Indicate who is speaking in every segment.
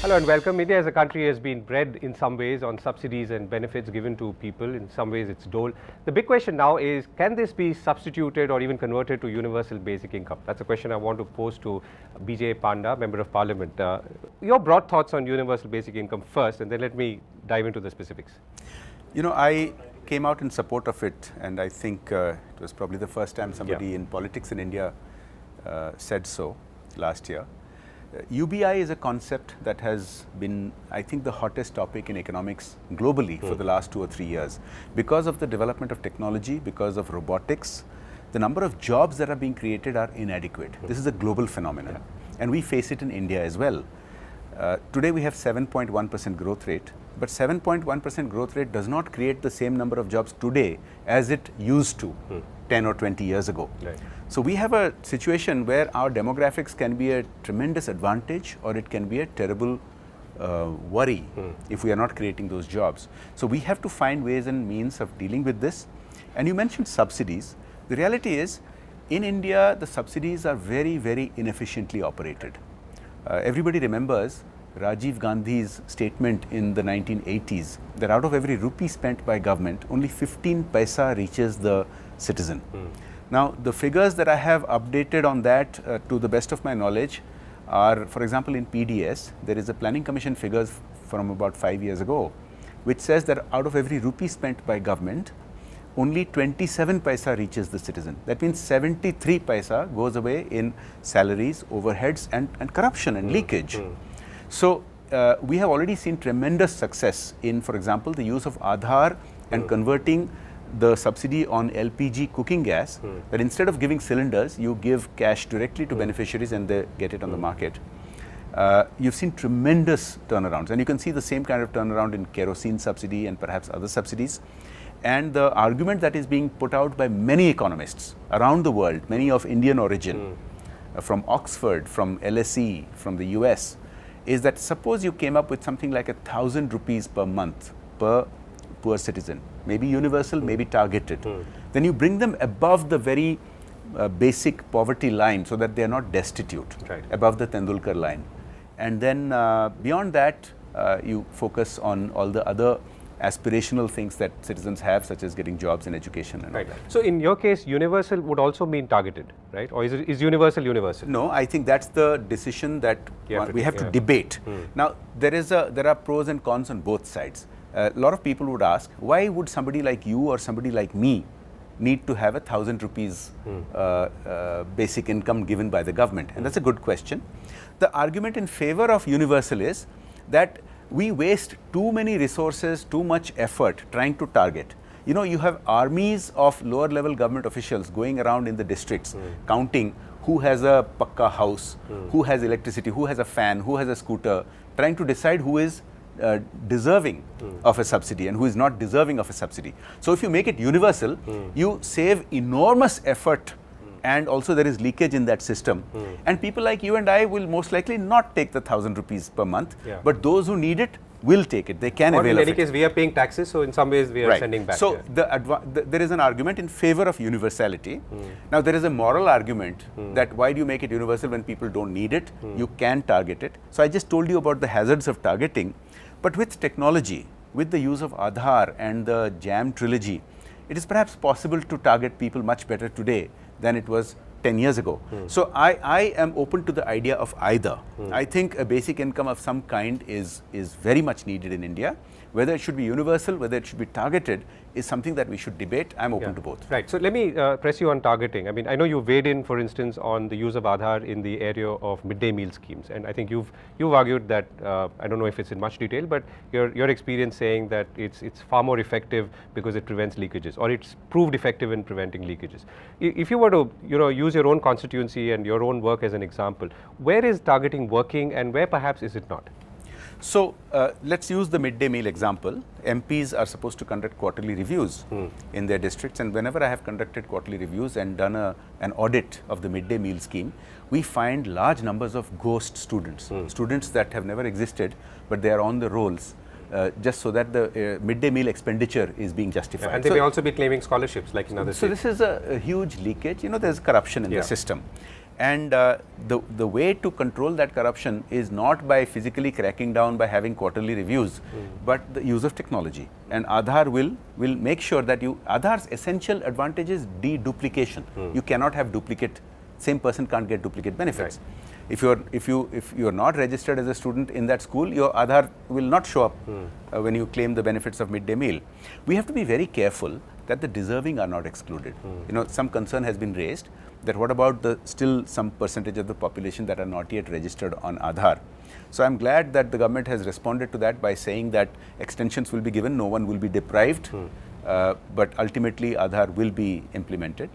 Speaker 1: Hello and welcome. India as a country has been bred in some ways on subsidies and benefits given to people. In some ways it's dole. The big question now is, can this be substituted or even converted to universal basic income? That's a question I want to pose to B.J.Panda, Member of Parliament. Your broad thoughts on universal basic income first, and then let me dive into the specifics.
Speaker 2: You know, I came out in support of it, and I think it was probably the first time somebody in politics in India said so last year. UBI is a concept that has been, I think, the hottest topic in economics globally for the last 2 or 3 years. Because of the development of technology, because of robotics, the number of jobs that are being created are inadequate. This is a global phenomenon, and we face it in India as well. Today we have 7.1% growth rate, but 7.1% growth rate does not create the same number of jobs today as it used to 10 or 20 years ago. Right. So we have a situation where our demographics can be a tremendous advantage, or it can be a terrible worry if we are not creating those jobs. So we have to find ways and means of dealing with this. And you mentioned subsidies. The reality is, in India, the subsidies are very, very inefficiently operated. Everybody remembers Rajiv Gandhi's statement in the 1980s that out of every rupee spent by government, only 15 paisa reaches the citizen. Now, the figures that I have updated on that to the best of my knowledge are, for example, in PDS, there is a Planning Commission figures from about 5 years ago, which says that out of every rupee spent by government, only 27 paisa reaches the citizen. That means 73 paisa goes away in salaries, overheads and corruption and leakage. So, we have already seen tremendous success in, for example, the use of Aadhaar and converting the subsidy on LPG cooking gas, that instead of giving cylinders, you give cash directly to beneficiaries and they get it on the market. You've seen tremendous turnarounds, and you can see the same kind of turnaround in kerosene subsidy and perhaps other subsidies. And the argument that is being put out by many economists around the world, many of Indian origin, from Oxford, from LSE, from the US, is that suppose you came up with something like 1,000 rupees per month per poor citizen, maybe universal, maybe targeted, then you bring them above the very basic poverty line so that they are not destitute, above the Tendulkar line. And then beyond that, you focus on all the other aspirational things that citizens have, such as getting jobs and education and all that.
Speaker 1: So in your case, universal would also mean targeted, right? Or is universal universal?
Speaker 2: No, I think that's the decision that we have to debate. Now, there are pros and cons on both sides. A lot of people would ask, why would somebody like you or somebody like me need to have 1,000 rupees basic income given by the government? And that's a good question. The argument in favor of universal is that we waste too many resources, too much effort trying to target. You know, you have armies of lower level government officials going around in the districts, counting who has a pakka house, who has electricity, who has a fan, who has a scooter, trying to decide who is deserving of a subsidy and who is not deserving of a subsidy. So if you make it universal, you save enormous effort, and also there is leakage in that system. And people like you and I will most likely not take the 1,000 rupees per month, but those who need it will take it. They can avail of it.
Speaker 1: In any case, we are paying taxes, so in some ways we are sending back.
Speaker 2: So there is an argument in favor of universality. Now there is a moral argument that why do you make it universal when people don't need it? You can target it. So I just told you about the hazards of targeting. But with technology, with the use of Aadhaar and the JAM trilogy, it is perhaps possible to target people much better today than it was 10 years ago. So I am open to the idea of either. I think a basic income of some kind is very much needed in India. Whether it should be universal, whether it should be targeted, is something that we should debate. I'm open to both.
Speaker 1: Right. So let me press you on targeting. I mean, I know you weighed in, for instance, on the use of Aadhaar in the area of midday meal schemes, and I think you've argued that I don't know if it's in much detail, but your experience saying that it's far more effective because it prevents leakages, or it's proved effective in preventing leakages. If you were to use your own constituency and your own work as an example, where is targeting working and where perhaps is it not?
Speaker 2: So let's use the midday meal example. MPs are supposed to conduct quarterly reviews in their districts, and whenever I have conducted quarterly reviews and done an audit of the midday meal scheme, we find large numbers of ghost students, students that have never existed, but they are on the rolls just so that the midday meal expenditure is being justified.
Speaker 1: And they may also be claiming scholarships like in other states.
Speaker 2: So this is a huge leakage. You know, there's corruption in the system. And the way to control that corruption is not by physically cracking down by having quarterly reviews, but the use of technology. And Aadhaar will make sure that Aadhaar's essential advantage is deduplication. You cannot have duplicate, same person can't get duplicate benefits. Right. If you are not registered as a student in that school, your Aadhaar will not show up when you claim the benefits of midday meal. We have to be very careful that the deserving are not excluded. You know, some concern has been raised that what about the still some percentage of the population that are not yet registered on Aadhaar. So I'm glad that the government has responded to that by saying that extensions will be given, no one will be deprived, but ultimately Aadhaar will be implemented.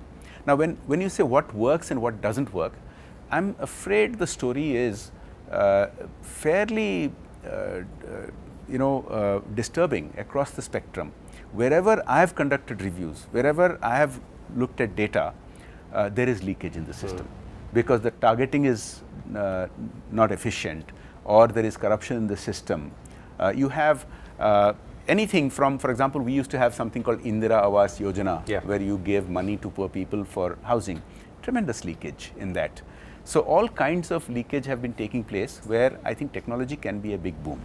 Speaker 2: Now when you say what works and what doesn't work, I'm afraid the story is fairly disturbing across the spectrum. Wherever I have conducted reviews, wherever I have looked at data, there is leakage in the system because the targeting is not efficient, or there is corruption in the system. You have anything from, for example, we used to have something called Indira Awas Yojana, where you gave money to poor people for housing. Tremendous leakage in that. So all kinds of leakage have been taking place where I think technology can be a big boon.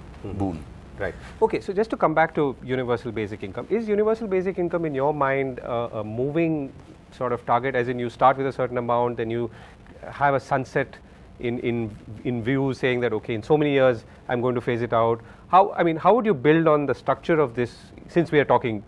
Speaker 1: Right. Okay, so just to come back to universal basic income, is universal basic income in your mind a moving sort of target, as in you start with a certain amount, then you have a sunset in view saying that, okay, in so many years I'm going to phase it out? How would you build on the structure of this, since we are talking?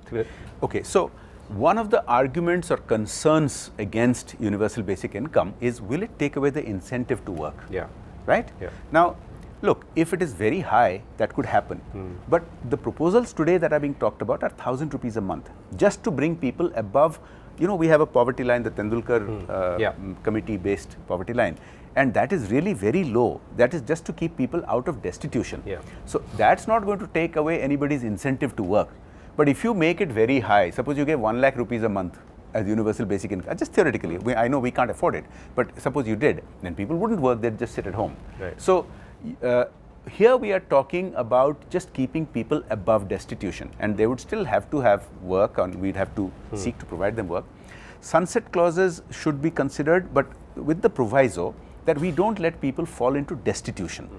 Speaker 2: Okay, so one of the arguments or concerns against universal basic income is, will it take away the incentive to work?
Speaker 1: Yeah.
Speaker 2: Right? Yeah. Now, look, if it is very high, that could happen. But the proposals today that are being talked about are 1,000 rupees a month, just to bring people above. You know, we have a poverty line, the Tendulkar committee-based poverty line, and that is really very low. That is just to keep people out of destitution. Yeah. So that's not going to take away anybody's incentive to work. But if you make it very high, suppose you give 1 lakh rupees a month as universal basic income, just theoretically, I know we can't afford it, but suppose you did, then people wouldn't work, they'd just sit at home. Right. So here we are talking about just keeping people above destitution, and they would still have to have work, and we'd have to seek to provide them work. Sunset clauses should be considered, but with the proviso that we don't let people fall into destitution.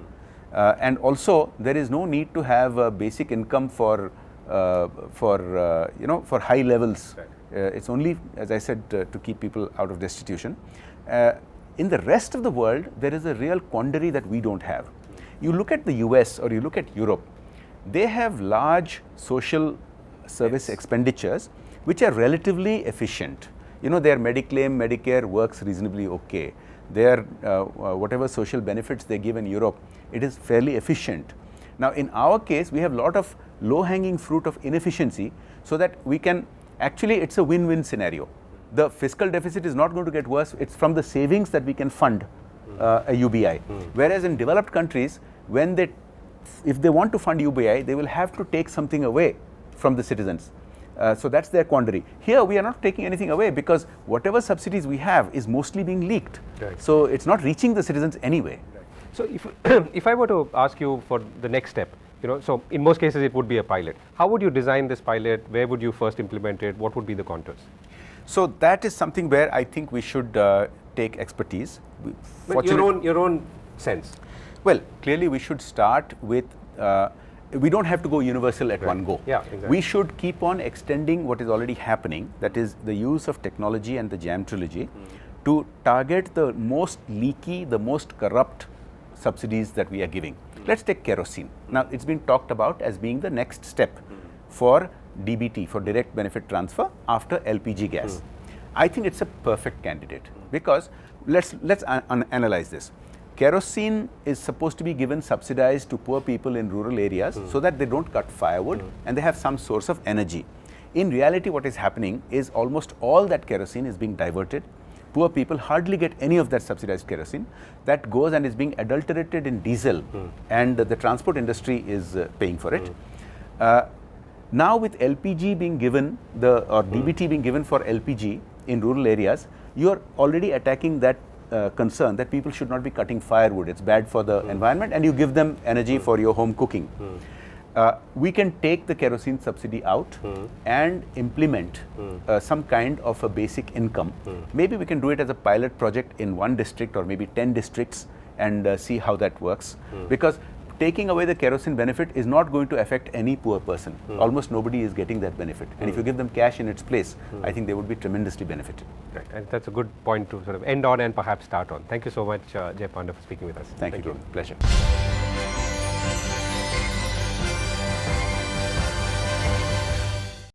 Speaker 2: And also, there is no need to have a basic income for high levels. Right. It's only, as I said, to keep people out of destitution. In the rest of the world, there is a real quandary that we don't have. You look at the US or you look at Europe, they have large social service expenditures which are relatively efficient. You know, their Mediclaim, Medicare works reasonably okay. Their whatever social benefits they give in Europe, it is fairly efficient. Now, in our case, we have a lot of low-hanging fruit of inefficiency, so that we can, actually it's a win-win scenario. The fiscal deficit is not going to get worse, it's from the savings that we can fund a UBI. Whereas in developed countries, if they want to fund UBI, they will have to take something away from the citizens. So that's their quandary. Here we are not taking anything away, because whatever subsidies we have is mostly being leaked. Right. So it's not reaching the citizens anyway.
Speaker 1: Right. So if I were to ask you for the next step, so in most cases it would be a pilot. How would you design this pilot? Where would you first implement it? What would be the contours?
Speaker 2: So that is something where I think we should take expertise.
Speaker 1: Your own sense.
Speaker 2: Well, clearly we should start with, we don't have to go universal at one go.
Speaker 1: Yeah, exactly.
Speaker 2: We should keep on extending what is already happening, that is the use of technology and the JAM trilogy, to target the most leaky, the most corrupt subsidies that we are giving. Let's take kerosene. Now, it's been talked about as being the next step for DBT, for direct benefit transfer, after LPG gas. I think it's a perfect candidate, because let's analyze this. Kerosene is supposed to be given subsidized to poor people in rural areas so that they don't cut firewood and they have some source of energy. In reality, what is happening is almost all that kerosene is being diverted. Poor people hardly get any of that subsidized kerosene. That goes and is being adulterated in diesel, and the transport industry is paying for it. Now with LPG being given, or DBT being given for LPG in rural areas, you are already attacking that concern that people should not be cutting firewood. It's bad for the environment, and you give them energy for your home cooking. we can take the kerosene subsidy out and implement some kind of a basic income. Maybe we can do it as a pilot project in one district or maybe 10 districts and see how that works. Because taking away the kerosene benefit is not going to affect any poor person. Almost nobody is getting that benefit. And if you give them cash in its place, I think they would be tremendously benefited.
Speaker 1: Right, and that's a good point to sort of end on and perhaps start on. Thank you so much, B.J.Panda, for speaking with us.
Speaker 2: Thank you. Pleasure.